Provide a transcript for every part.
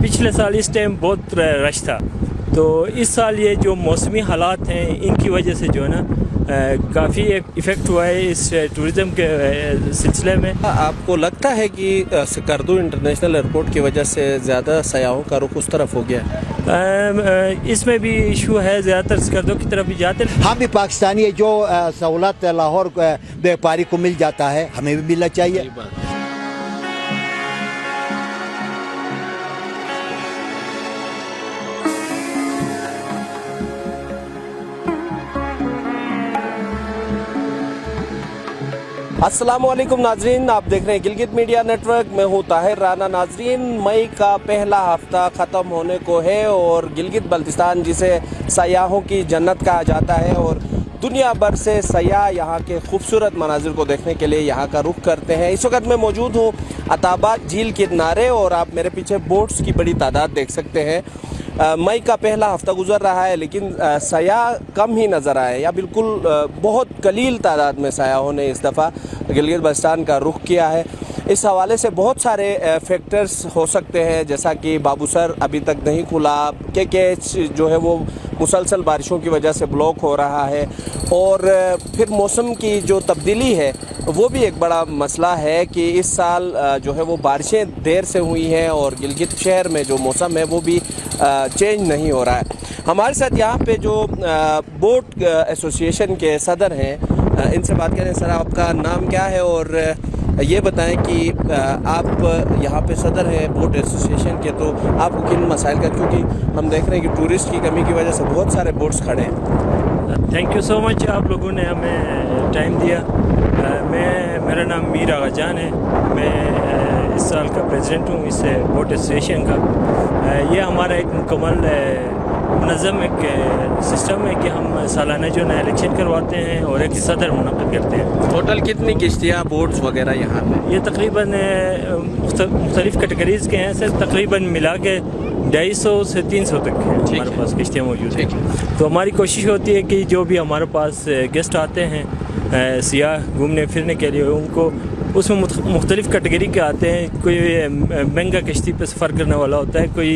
پچھلے سال اس ٹائم بہت رش تھا، تو اس سال یہ جو موسمی حالات ہیں ان کی وجہ سے جو ہے نا کافی ایفیکٹ ہوا ہے اس ٹورزم کے سلسلے میں۔ آپ کو لگتا ہے کہ سکردو انٹرنیشنل ایئرپورٹ کی وجہ سے زیادہ سیاحوں کا رخ اس طرف ہو گیا ہے؟ اس میں بھی ایشو ہے، زیادہ تر سکردو کی طرف بھی جاتے ہیں۔ ہم بھی پاکستانی جو سہولت لاہور بیپاری کو مل جاتا ہے ہمیں بھی ملنا چاہیے۔ السلام علیکم ناظرین، آپ دیکھ رہے ہیں گلگت میڈیا نیٹ ورک، میں ہوں طاہر رانا۔ ناظرین، مئی کا پہلا ہفتہ ختم ہونے کو ہے اور گلگت بلتستان جسے سیاحوں کی جنت کہا جاتا ہے اور دنیا بھر سے سیاح یہاں کے خوبصورت مناظر کو دیکھنے کے لیے یہاں کا رخ کرتے ہیں۔ اس وقت میں موجود ہوں عطاباد جھیل کے کنارے اور آپ میرے پیچھے بوٹس کی بڑی تعداد دیکھ سکتے ہیں۔ مئی کا پہلا ہفتہ گزر رہا ہے لیکن سیاح کم ہی نظر آئے، یا بالکل بہت قلیل تعداد میں سیاحوں نے اس دفعہ گلگت بلتستان کا رخ کیا ہے۔ اس حوالے سے بہت سارے فیکٹرز ہو سکتے ہیں، جیسا کہ بابو سر ابھی تک نہیں کھلا، KKH جو ہے وہ مسلسل بارشوں کی وجہ سے بلاک ہو رہا ہے، اور پھر موسم کی جو تبدیلی ہے وہ بھی ایک بڑا مسئلہ ہے کہ اس سال جو ہے وہ بارشیں دیر سے ہوئی ہیں اور گلگت شہر میں جو موسم ہے وہ بھی چینج نہیں ہو رہا ہے۔ ہمارے ساتھ یہاں پہ جو بوٹ ایسوسی ایشن کے صدر ہیں، ان سے بات کریں۔ سر، آپ کا نام کیا ہے اور یہ بتائیں کہ آپ یہاں پہ صدر ہیں بوٹ ایسوسی ایشن کے، تو آپ کو کن مسائل کا، کیونکہ ہم دیکھ رہے ہیں کہ ٹورسٹ کی کمی کی وجہ سے بہت سارے بوٹس کھڑے ہیں۔ تھینک یو سو مچ، آپ لوگوں نے ہمیں ٹائم دیا۔ میرا نام میر آغا جان ہے، میں اس سال کا پریزیڈنٹ ہوں اس بوٹ ایسوسی ایشن کا۔ یہ ہمارا ایک مکمل منظم ایک سسٹم ہے کہ ہم سالانہ جو نیا الیکشن کرواتے ہیں اور ایک صدر منعقد کرتے ہیں۔ ٹوٹل کتنی کشتیاں، بوٹس وغیرہ یہاں پہ؟ یہ تقریباً مختلف کیٹیگریز کے ہیں سر، تقریباً ملا کے 250 سے 300 تک ہیں ہمارے پاس کشتیاں موجود ہیں۔ تو ہماری کوشش ہوتی ہے کہ جو بھی ہمارے پاس گیسٹ آتے ہیں سیاح گھومنے پھرنے کے لیے، ان کو اس میں مختلف کیٹیگری کے آتے ہیں۔ کوئی مہنگا کشتی پہ سفر کرنے والا ہوتا ہے، کوئی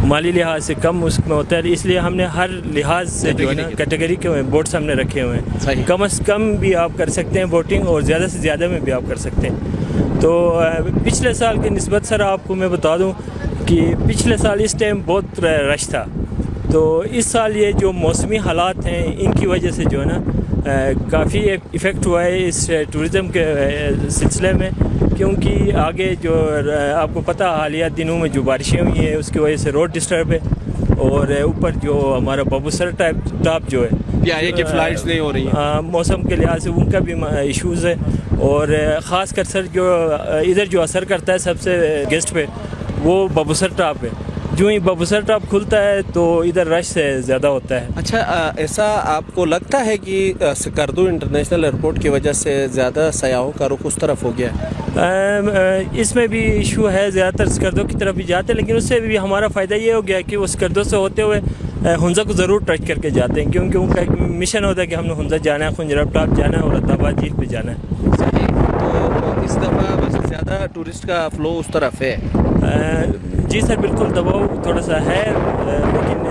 مالی لحاظ سے کم اس میں ہوتا ہے، اس لیے ہم نے ہر لحاظ سے جو ہے نا کیٹیگری کے بوٹس ہم نے رکھے ہوئے ہیں۔ کم از کم بھی آپ کر سکتے ہیں بوٹنگ اور زیادہ سے زیادہ میں بھی آپ کر سکتے ہیں۔ تو پچھلے سال کی نسبت سر آپ کو میں بتا دوں کہ پچھلے سال اس ٹائم بہت رش تھا، تو اس سال یہ جو موسمی حالات ہیں ان کی وجہ سے جو ہے نا کافی ایفیکٹ ہوا ہے اس ٹورزم کے سلسلے میں، کیونکہ آگے جو آپ کو پتہ حالیہ دنوں میں جو بارشیں ہوئی ہیں اس کی وجہ سے روڈ ڈسٹرب ہے، اور اوپر جو ہمارا بابو سر ٹاپ جو ہے کہ فلائٹس نہیں ہو رہی ہیں، موسم کے لحاظ سے ان کا بھی ایشوز ہے، اور خاص کر سر جو ادھر جو اثر کرتا ہے سب سے گیسٹ پہ وہ بابو سر ٹاپ ہے۔ جو ہی بابو سر ٹاپ کھلتا ہے تو ادھر رش سے زیادہ ہوتا ہے۔ اچھا، ایسا آپ کو لگتا ہے کہ سکردو انٹرنیشنل ایئرپورٹ کی وجہ سے زیادہ سیاحوں کا رخ اس طرف ہو گیا ہے؟ اس میں بھی ایشو ہے، زیادہ تر سکردو کی طرف بھی جاتے ہیں، لیکن اس سے بھی ہمارا فائدہ یہ ہو گیا کہ وہ سکردو سے ہوتے ہوئے ہنزا کو ضرور ٹچ کر کے جاتے ہیں، کیونکہ ان کا ایک مشن ہوتا ہے کہ ہم نے ہنزا جانا ہے، خنجراب ٹاپ جانا ہے اور عطاباد جھیل پہ جانا ہے۔ تو اس دفعہ ویسے زیادہ ٹورسٹ کا فلو اس طرف ہے؟ جی سر، بالکل دباؤ تھوڑا سا ہے، لیکن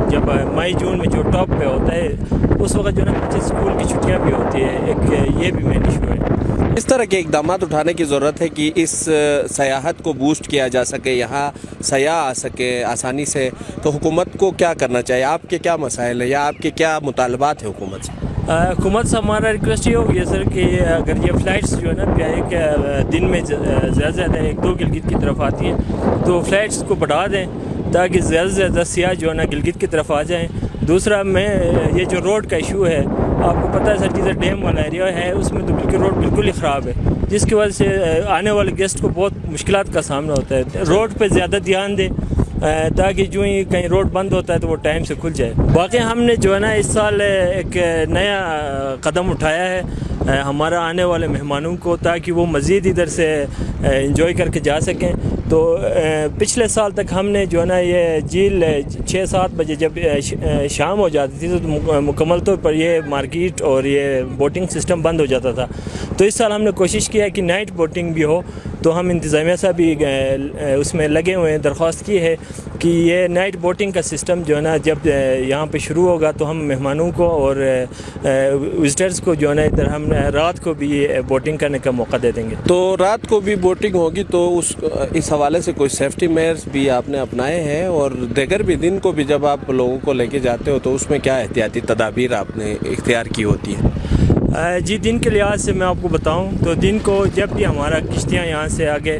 جب مئی جون میں جو ٹاپ پہ ہوتا ہے اس وقت جو ہے نا بچے اسکول کی چھٹیاں بھی ہوتی ہے، ایک یہ بھی مین ایشو ہے۔ اس طرح کے اقدامات اٹھانے کی ضرورت ہے کہ اس سیاحت کو بوسٹ کیا جا سکے، یہاں سیاح آ سکے آسانی سے، تو حکومت کو کیا کرنا چاہیے؟ آپ کے کیا مسائل ہیں یا آپ کے کیا مطالبات ہیں حکومت سے؟ حکومت سے ہمارا ریکویسٹ یہ ہوگی سر کہ اگر یہ فلائٹس جو ہے نا ایک دن میں زیادہ سے زیادہ 1-2 گلگت کی طرف آتی ہیں تو فلائٹس کو بڑھا دیں تاکہ زیادہ سے زیادہ سیاح جو ہے نا گلگت کی طرف آ جائیں۔ دوسرا یہ جو روڈ کا ایشو ہے، آپ کو پتہ ہے سر جدھر ڈیم والا ایریا ہے اس میں تو بالکل روڈ بالکل ہی خراب ہے، جس کی وجہ سے آنے والے گیسٹ کو بہت مشکلات کا سامنا ہوتا ہے۔ روڈ پہ زیادہ دھیان دیں تاکہ جو ہی کہیں روڈ بند ہوتا ہے تو وہ ٹائم سے کھل جائے۔ باقی ہم نے جو ہے نا اس سال ایک نیا قدم اٹھایا ہے، ہمارا آنے والے مہمانوں کو تاکہ وہ مزید ادھر سے انجوائے کر کے جا سکیں. تو پچھلے سال تک ہم نے جو ہے نا یہ جھیل 6-7 بجے جب شام ہو جاتی تھی تو مکمل طور پر یہ مارکیٹ اور یہ بوٹنگ سسٹم بند ہو جاتا تھا. تو اس سال ہم نے کوشش کیا کہ نائٹ بوٹنگ بھی ہو. تو ہم انتظامیہ سے بھی اس میں لگے ہوئے ہیں, درخواست کی ہے کہ یہ نائٹ بوٹنگ کا سسٹم جو ہے نا جب یہاں پہ شروع ہوگا تو ہم مہمانوں کو اور وزٹرز کو جو ہے نا ادھر ہم رات کو بھی بوٹنگ کرنے کا موقع دے دیں گے. تو رات کو بھی بوٹنگ ہوگی تو اس حوالے سے کوئی سیفٹی میئرز بھی آپ نے اپنائے ہیں, اور دیگر بھی دن کو بھی جب آپ لوگوں کو لے کے جاتے ہو تو اس میں کیا احتیاطی تدابیر آپ نے اختیار کی ہوتی ہیں؟ جی, دن کے لحاظ سے میں آپ کو بتاؤں تو دن کو جب بھی ہمارا کشتیاں یہاں سے آگے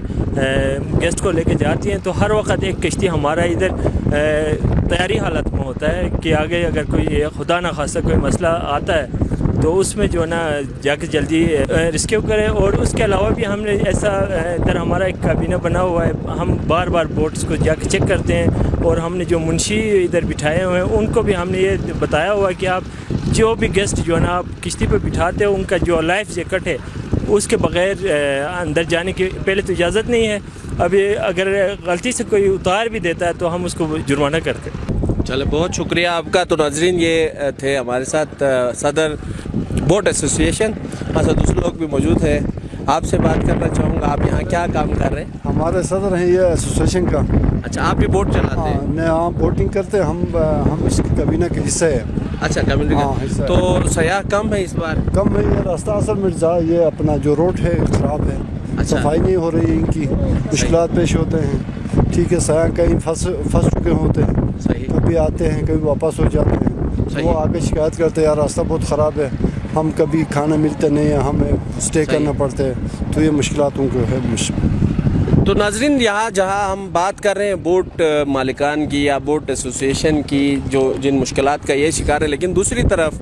گیسٹ کو لے کے جاتی ہیں تو ہر وقت ایک کشتی ہمارا ادھر تیاری حالت میں ہوتا ہے کہ آگے اگر کوئی خدا نہ خواستہ کوئی مسئلہ آتا ہے تو اس میں جو ہے نا جا کے جلدی ریسکیو کرے. اور اس کے علاوہ بھی ہم نے ایسا ادھر ہمارا ایک کابینہ بنا ہوا ہے, ہم بار بار بوٹس کو جا کے چیک کرتے ہیں. اور ہم نے جو منشی ادھر بٹھائے ہوئے ہیں ان کو بھی ہم نے یہ بتایا ہوا ہے کہ آپ جو بھی گیسٹ جو ہے نا آپ کشتی پہ بٹھاتے ہو ان کا جو لائف جیکٹ ہے اس کے بغیر اندر جانے کی پہلے تو اجازت نہیں ہے. ابھی اگر غلطی سے کوئی اتار بھی دیتا ہے تو ہم اس کو جرمانہ کرتے ہیں. چلے, بہت شکریہ آپ کا. تو ناظرین, یہ تھے ہمارے ساتھ صدر بوٹ ایسوسیشن. ایسا دوسرے لوگ بھی موجود ہیں, آپ سے بات کرنا چاہوں گا. آپ یہاں کیا کام کر رہے ہیں؟ ہمارے صدر ہیں یہ ایسوسیشن کا. اچھا, آپ بھی بوٹ چلاتے ہیں؟ ہاں, بوٹنگ کرتے ہیں. ہم اس کابینہ کے حصے ہیں. اچھا, کمیونٹی. تو سیاح کم ہے اس بار؟ کم ہے. یہ راستہ اصل میں یہ اپنا جو روڈ ہے خراب ہے. صفائی نہیں ہو رہی, ان کی مشکلات پیش ہوتے ہیں. ٹھیک ہے, سیاح کہیں پھنس چکے ہوتے ہیں. کبھی آتے ہیں کبھی واپس ہو جاتے ہیں. وہ آگے شکایت کرتے ہیں یار راستہ بہت خراب ہے, ہم کبھی کھانا ملتے نہیں ہے, ہمیں اسٹے کرنا پڑتا ہے. تو یہ مشکلات ان کو ہے. تو ناظرین, یہاں جہاں ہم بات کر رہے ہیں بوٹ مالکان کی یا بوٹ ایسوسیشن کی جو جن مشکلات کا یہ شکار ہے, لیکن دوسری طرف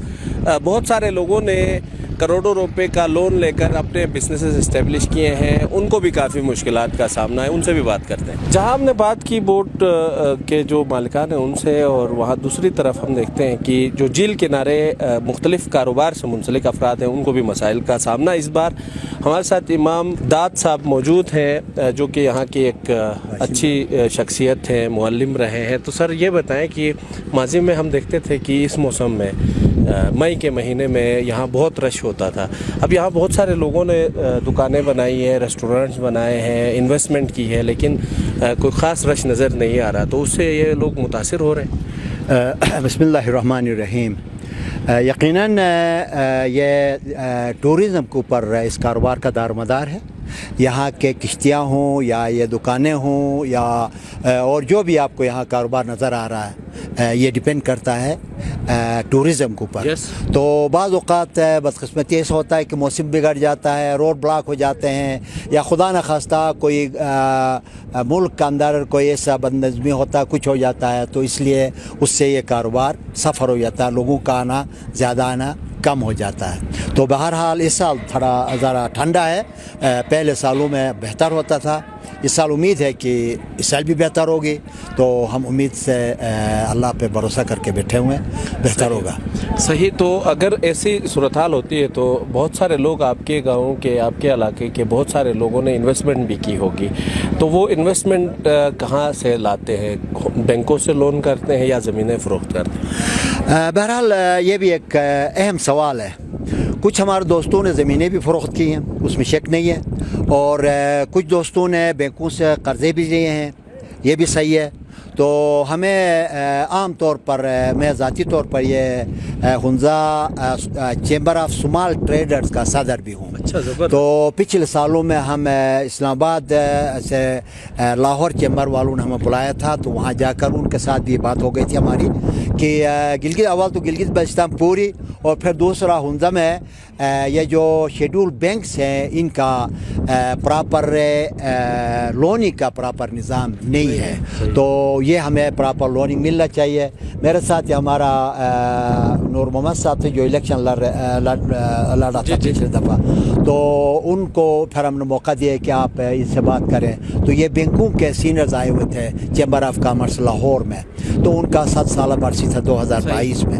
بہت سارے لوگوں نے کروڑوں روپے کا لون لے کر اپنے بزنسز اسٹیبلش کیے ہیں, ان کو بھی کافی مشکلات کا سامنا ہے. ان سے بھی بات کرتے ہیں. جہاں ہم نے بات کی بوٹ کے جو مالکان ہیں ان سے, اور وہاں دوسری طرف ہم دیکھتے ہیں کہ جو جھیل کنارے مختلف کاروبار سے منسلک افراد ہیں ان کو بھی مسائل کا سامنا. اس بار ہمارے ساتھ امام داد صاحب موجود ہیں جو کہ یہاں کی ایک اچھی شخصیت ہیں, معلم رہے ہیں. تو سر یہ بتائیں کہ ماضی میں ہم دیکھتے تھے کہ اس موسم میں مئی کے مہینے میں یہاں بہت رش ہوتا تھا. اب یہاں بہت سارے لوگوں نے دکانیں بنائی ہیں, ریسٹورنٹس بنائے ہیں, انویسٹمنٹ کی ہے, لیکن کوئی خاص رش نظر نہیں آ رہا. تو اس سے یہ لوگ متاثر ہو رہے ہیں. بسم اللہ الرحمن الرحیم. یقیناً یہ ٹورزم کے اوپر اس کاروبار کا دار مدار ہے. یہاں کے کشتیاں ہوں یا یہ دکانیں ہوں یا اور جو بھی آپ کو یہاں کاروبار نظر آ رہا ہے یہ ڈیپینڈ کرتا ہے ٹورزم کے اوپر. تو بعض اوقات بدقسمتی ایسا ہوتا ہے کہ موسم بگڑ جاتا ہے, روڈ بلاک ہو جاتے ہیں, یا خدا نخواستہ کوئی ملک کے اندر کوئی ایسا بدنظمی ہوتا ہے, کچھ ہو جاتا ہے, تو اس لیے اس سے یہ کاروبار سفر ہو جاتا ہے, لوگوں کا آنا زیادہ آنا کم ہو جاتا ہے. تو بہرحال اس سال تھوڑا ذرا ٹھنڈا ہے, پہلے سالوں میں بہتر ہوتا تھا. اس سال امید ہے کہ اس سال بھی بہتر ہوگی. تو ہم امید سے اللہ پہ بھروسہ کر کے بیٹھے ہوئے ہیں, بہتر ہوگا. صحیح. تو اگر ایسی صورتحال ہوتی ہے تو بہت سارے لوگ آپ کے گاؤں کے, آپ کے علاقے کے بہت سارے لوگوں نے انویسٹمنٹ بھی کی ہوگی, تو وہ انویسٹمنٹ کہاں سے لاتے ہیں؟ بینکوں سے لون کرتے ہیں یا زمینیں فروخت کرتے ہیں؟ بہرحال یہ بھی ایک اہم سوال ہے. کچھ ہمارے دوستوں نے زمینیں بھی فروخت کی ہیں, اس میں شک نہیں ہے, اور کچھ دوستوں نے بینکوں سے قرضے بھی لیے ہیں, یہ بھی صحیح ہے. تو ہمیں عام طور پر میں ذاتی طور پر یہ Hunza chamber of small traders کا صدر بھی ہوں. تو پچھلے سالوں میں ہم اسلام آباد سے لاہور چیمبر والوں نے ہمیں بلایا تھا, تو وہاں جا کر ان کے ساتھ بھی بات ہو گئی تھی ہماری کہ گلگت اول تو گلگت بلتستان پوری, اور پھر دوسرا ہنزا میں یہ جو شیڈول بینکس ہیں ان کا پراپر لوننگ کا پراپر نظام نہیں ہے. تو یہ ہمیں پراپر لوننگ ملنا چاہیے. میرے ساتھ یہ ہمارا نور محمد صاحب تھے جو الیکشن لڑ رہا تھا پچھلے دفعہ, تو ان کو پھر ہم نے موقع دیا کہ آپ اس سے بات کریں. تو یہ بینکوں کے سینئرز آئے ہوئے تھے چیمبر آف کامرس لاہور میں, تو ان کا 7 سالہ برسی تھا 2022 میں.